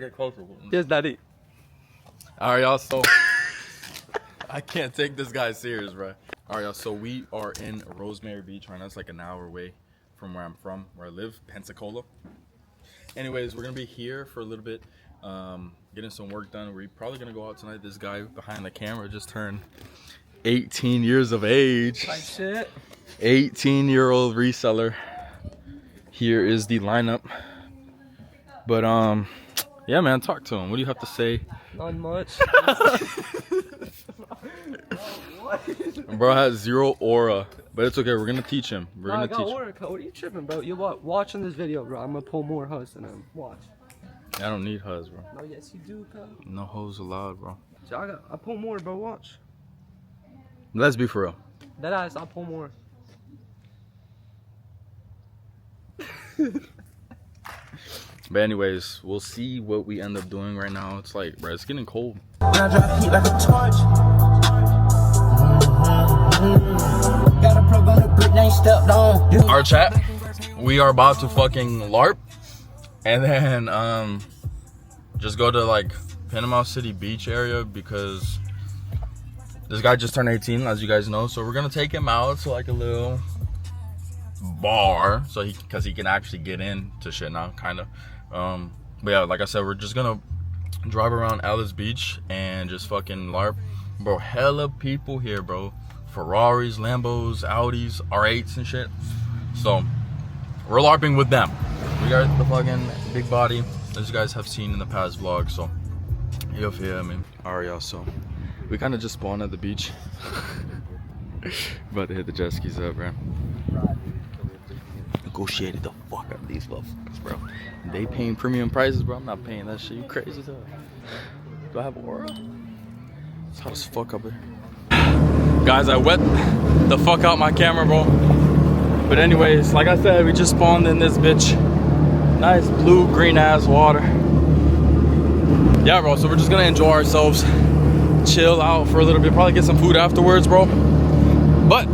get closer. Yes, daddy. Alright, y'all, so I can't take this guy serious, bro. Alright, y'all, so we are in Rosemary Beach right now. It's like an hour away from where I'm from, where I live, Pensacola. Anyways, we're gonna be here for a little bit, getting some work done. We're probably gonna go out tonight. This guy behind the camera just turned 18 years of age. Like shit. 18-year-old reseller. Here is the lineup. But yeah, man, talk to him. What do you have to say? Not much. Bro has zero aura, but it's okay. We're gonna teach him. We're gonna teach him. Aura, what are you tripping, bro? You're watching this video, bro. I'm gonna pull more hoes than him. Watch. I don't need hus, bro. No, yes you do, cuz. No hoes allowed, bro. So I pull more, bro. Watch. Let's be for real. That ass, I'll pull more. But anyways, we'll see what we end up doing right now. It's like, bro, it's getting cold. When I drop heat like a torch. Got a plug on the brick, they ain't stepped on. Our chat, we are about to fucking LARP. And then just go to like Panama City Beach area because this guy just turned 18, as you guys know. So we're gonna take him out to like a little bar, so because he can actually get into shit now, kind of. But yeah, like I said, we're just gonna drive around Alice Beach and just fucking LARP, bro. Hella people here, bro. Ferraris, Lambos, Audis, R8s and shit. So we're LARPing with them. We got the fucking big body, as you guys have seen in the past vlog. So you feel me? Alright, y'all. So we kind of just spawned at the beach. About to hit the jet skis up, bro. Negotiated the fuck out of these motherfuckers, bro. They paying premium prices, bro. I'm not paying that shit. You crazy as hell. Do I have aura? It's hot as fuck up here. Guys, I wet the fuck out my camera, bro. But anyways, like I said, we just spawned in this bitch. Nice blue, green ass water. Yeah, bro, so we're just gonna enjoy ourselves. Chill out for a little bit. Probably get some food afterwards, bro. But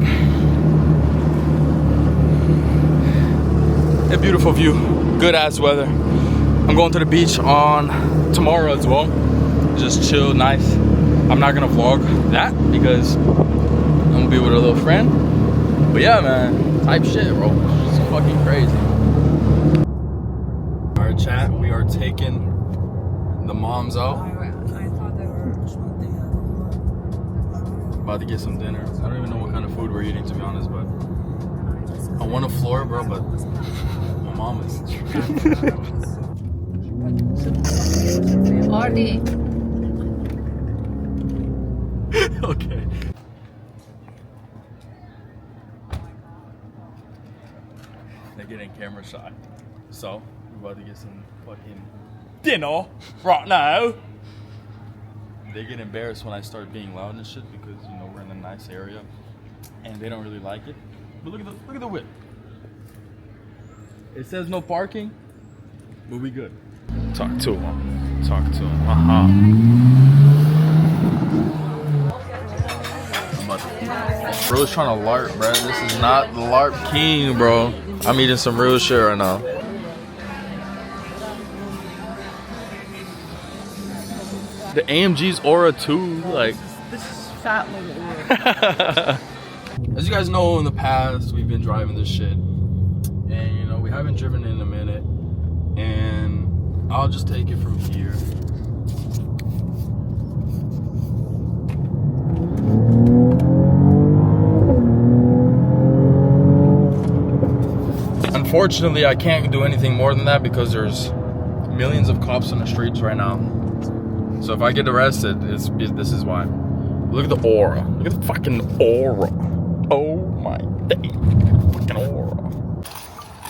a beautiful view, good ass weather. I'm going to the beach on tomorrow as well. Just chill, nice. I'm not gonna vlog that because I'm gonna be with a little friend. But yeah, man, type shit, bro. It's just fucking crazy. Alright, chat, we are taking the moms out. About to get some dinner. I don't even know what kind of food we're eating, to be honest, but I want a floor, bro, but my mom is okay. They're getting camera shy. So, we're about to get some fucking dinner right now. They get embarrassed when I start being loud and shit because, you know, we're in a nice area and they don't really like it. But look at the whip. It says no parking, but we good. Talk to him. Talk to him. Bro's trying to LARP, bro. This is not the LARP king, bro. I'm eating some real shit right now. The AMG's aura too, like. This is fat little aura. As you guys know, in the past, we've been driving this shit. And, you know, we haven't driven in a minute. And I'll just take it from here. Unfortunately, I can't do anything more than that because there's millions of cops on the streets right now. So if I get arrested, this is why. Look at the aura. Look at the fucking aura. Oh my day. Fucking aura.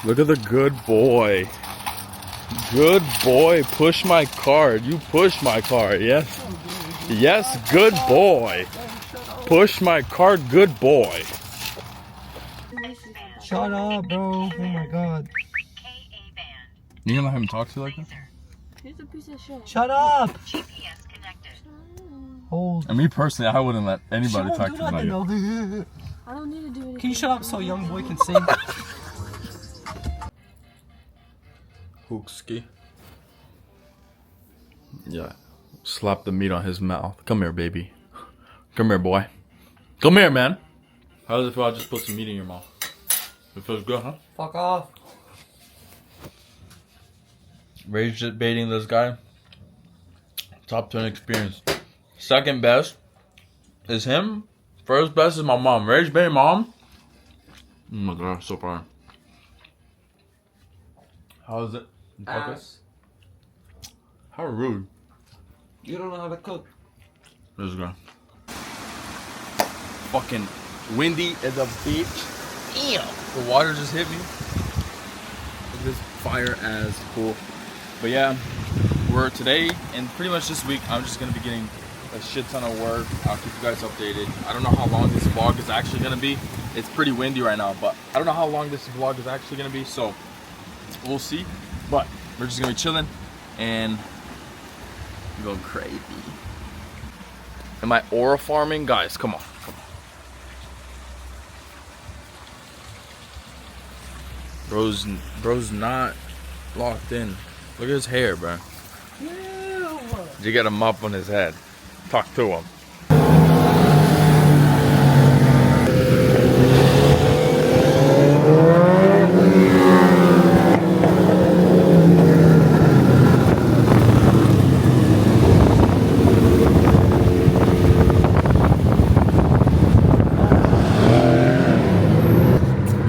Look at the good boy. Good boy. Push my card. You push my card. Yes. Yes, good boy. Push my card. Good boy. Shut up, bro. Oh my god. You gonna let him talk to you like that? He's a piece of shit. Shut up. GPS connected. Hold. And me personally, I wouldn't let anybody talk to me like that. No. I don't need to do anything. Can you shut up so young boy can sing? Hookski. Yeah. Slap the meat on his mouth. Come here, baby. Come here, boy. Come here, man. How does it feel? I just put some meat in your mouth. It feels good, huh? Fuck off. Rage just baiting this guy. Top 10 experience. Second best is him. First best is my mom. Rage baiting mom. Oh my god, so far. How is it? Ass. How rude. You don't know how to cook. This guy. Fucking windy as a bitch. Damn. The water just hit me. Look at this fire as cool. But yeah, we're today and pretty much this week I'm just gonna be getting a shit ton of work. I'll keep you guys updated. I don't know how long this vlog is actually gonna be. It's pretty windy right now, but I don't know how long this vlog is actually gonna be, so we'll see. But we're just gonna be chilling and going crazy. Am I aura farming? Guys, come on. Come on. Bro's not locked in. Look at his hair, bro. Did you get a mop on his head? Talk to him.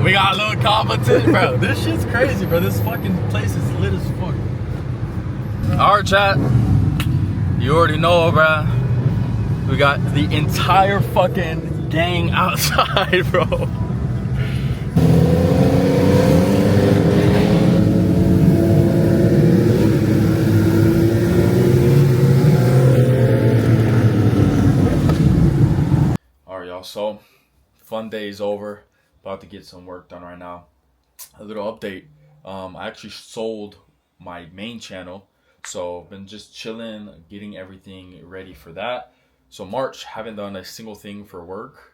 We got a little competition, bro. This shit's crazy, bro. This fucking place is lit as fuck. Alright, chat. You already know, bro. We got the entire fucking gang outside, bro. Alright, y'all. So, fun day is over. About to get some work done right now. A little update. I actually sold my main channel. So been just chilling, getting everything ready for that. So March, haven't done a single thing for work.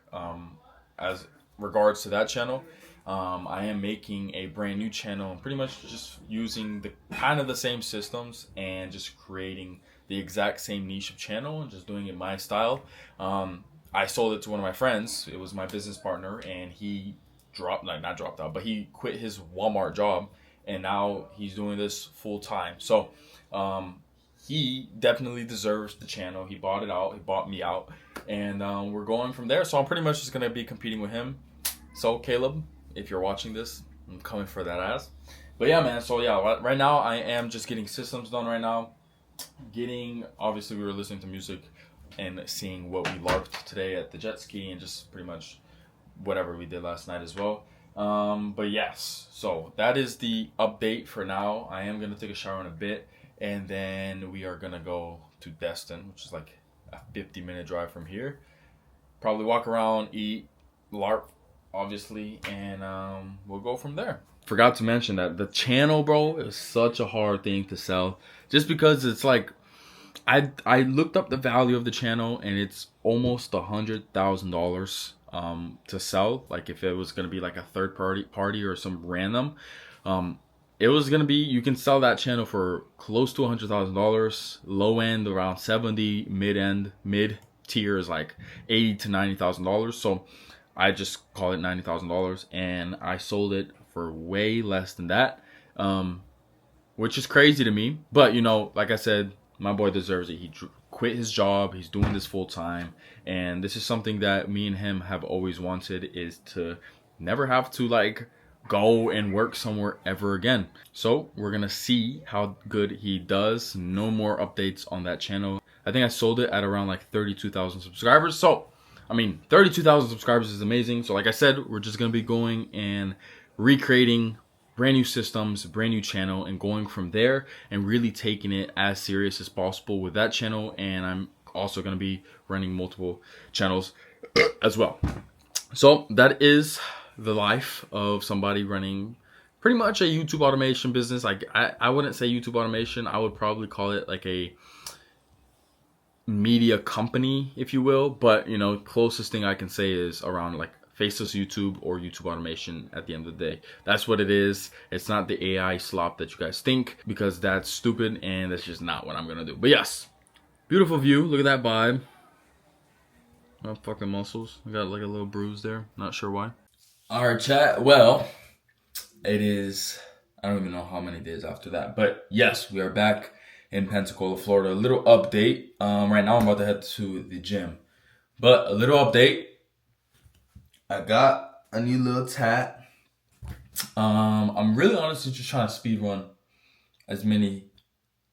As regards to that channel, I am making a brand new channel and pretty much just using the kind of the same systems and just creating the exact same niche of channel and just doing it my style. I sold it to one of my friends. It was my business partner, and he not dropped out, but he quit his Walmart job, and now he's doing this full time. So he definitely deserves the channel. He bought it out. He bought me out, and we're going from there. So I'm pretty much just gonna be competing with him. So Caleb, if you're watching this, I'm coming for that ass. But yeah, man. So yeah, right now I am just getting systems done right now. Obviously we were listening to music and seeing what we LARPed today at the jet ski and just pretty much whatever we did last night as well. But yes, so that is the update for now. I am going to take a shower in a bit, and then we are going to go to Destin, which is like a 50-minute drive from here. Probably walk around, eat, LARP, obviously, and we'll go from there. Forgot to mention that the channel, bro, is such a hard thing to sell, just because it's like I looked up the value of the channel, and it's almost $100,000 to sell. Like if it was going to be like a third party or some random, it was going to be, you can sell that channel for close to $100,000, low end around 70, mid tier is like $80,000 to $90,000. So I just call it $90,000, and I sold it for way less than that, which is crazy to me. But you know, like I said, my boy deserves it. He quit his job. He's doing this full time, and this is something that me and him have always wanted, is to never have to like go and work somewhere ever again. So we're gonna see how good he does. No more updates on that channel. I think I sold it at around like 32,000 subscribers. So I mean, 32,000 subscribers is amazing. So like I said, we're just gonna be going and recreating brand new systems, brand new channel, and going from there and really taking it as serious as possible with that channel. And I'm also going to be running multiple channels as well. So that is the life of somebody running pretty much a YouTube automation business. Like I wouldn't say YouTube automation. I would probably call it like a media company, if you will. But you know, closest thing I can say is around like faceless YouTube or YouTube automation at the end of the day. That's what it is. It's not the AI slop that you guys think, because that's stupid and that's just not what I'm gonna do. But yes, beautiful view. Look at that vibe. Oh, fucking muscles. I got like a little bruise there. Not sure why. All right, chat. Well, it is, I don't even know how many days after that, but yes, we are back in Pensacola, Florida. A little update. Right now I'm about to head to the gym, but a little update. I got a new little tat. I'm really honestly just trying to speed run as many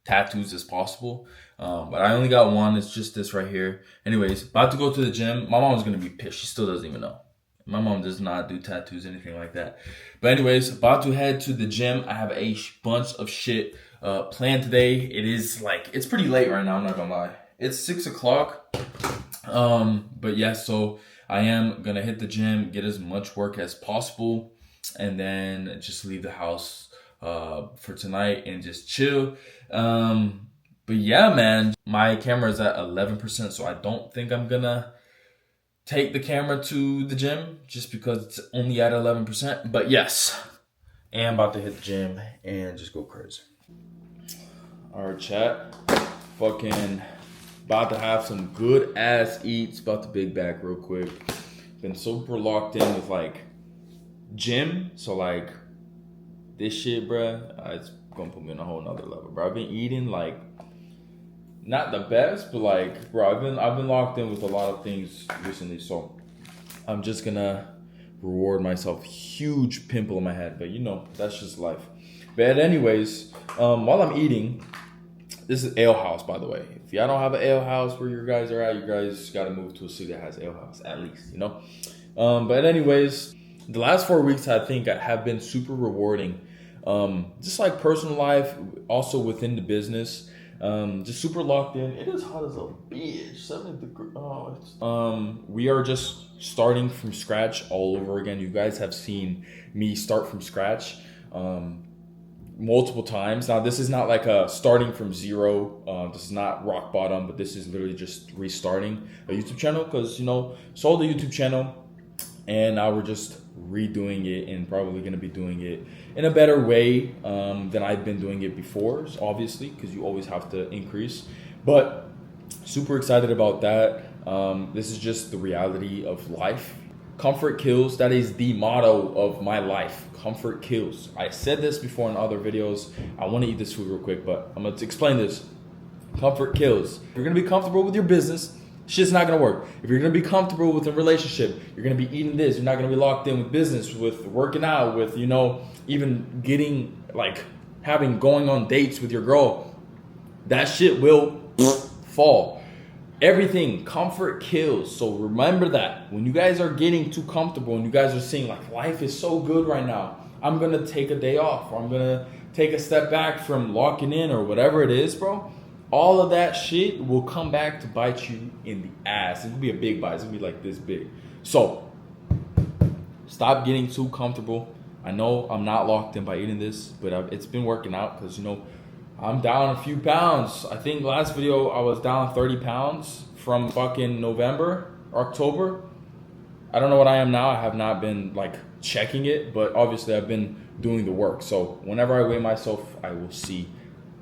tattoos as possible. But I only got one. It's just this right here. Anyways, about to go to the gym. My mom's gonna be pissed. She still doesn't even know. My mom does not do tattoos, anything like that. But anyways, about to head to the gym. I have a bunch of shit planned today. It is like, it's pretty late right now, I'm not gonna lie. It's 6 o'clock. But yeah, so I am gonna hit the gym, get as much work as possible, and then just leave the house for tonight and just chill. But yeah, man, my camera is at 11%, so I don't think I'm gonna take the camera to the gym just because it's only at 11%. But yes, I am about to hit the gym and just go crazy. All right, chat. Fucking about to have some good ass eats. About to big back real quick. Been super locked in with like gym, so like this shit, bruh, it's gonna put me on a whole nother level, bro. I've been eating like not the best, but like, bro, I've been locked in with a lot of things recently, so I'm just gonna reward myself. Huge pimple in my head, but you know, that's just life. But anyways, while I'm eating, this is ale house, by the way. If y'all don't have an ale house where you guys are at, you guys gotta move to a city that has ale house, at least, you know? But anyways, the last 4 weeks I think have been super rewarding. Just like personal life, also within the business. Just super locked in. It is hot as a bitch. 70 degrees. We are just starting from scratch all over again. You guys have seen me start from scratch multiple times. Now this is not like a starting from zero. This is not rock bottom, but this is literally just restarting a YouTube channel because, you know, sold the YouTube channel and now we're just redoing it and probably going to be doing it in a better way than I've been doing it before, obviously, because you always have to increase. But super excited about that. This is just the reality of life. Comfort kills. That is the motto of my life. Comfort kills. I said this before in other videos. I want to eat this food real quick, but I'm going to explain this. Comfort kills. If you're going to be comfortable with your business, shit's not gonna work. If you're gonna be comfortable with a relationship, you're gonna be eating this. You're not gonna be locked in with business, with working out, with, you know, even getting like going on dates with your girl. That shit will fall. Everything, comfort kills. So remember that when you guys are getting too comfortable and you guys are seeing like life is so good right now, I'm gonna take a day off, or I'm gonna take a step back from locking in or whatever it is, bro. All of that shit will come back to bite you in the ass. It will be a big bite. It's gonna be like this big. So stop getting too comfortable. I know I'm not locked in by eating this, but it's been working out because, you know, I'm down a few pounds. I think last video I was down 30 pounds from fucking November, October. I don't know what I am now. I have not been like checking it, but obviously I've been doing the work. So whenever I weigh myself, I will see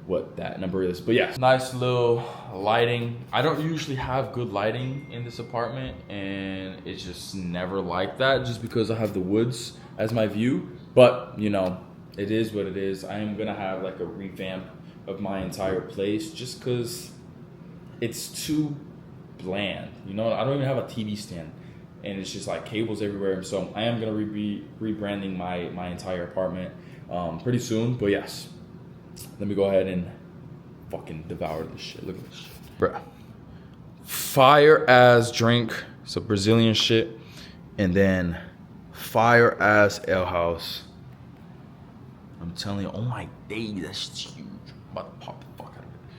what that number is. But yeah, nice little lighting. I don't usually have good lighting in this apartment, and it's just never like that just because I have the woods as my view. But you know, it is what it is. I am gonna have like a revamp of my entire place just because it's too bland. You know, I don't even have a TV stand and it's just like cables everywhere. So I am gonna be rebranding my entire apartment pretty soon. But yes, let me go ahead and fucking devour this shit. Look at this shit. Bruh. Fire ass drink. It's a Brazilian shit. And then fire ass ale house. I'm telling you, oh my days, that shit's huge. I'm about to pop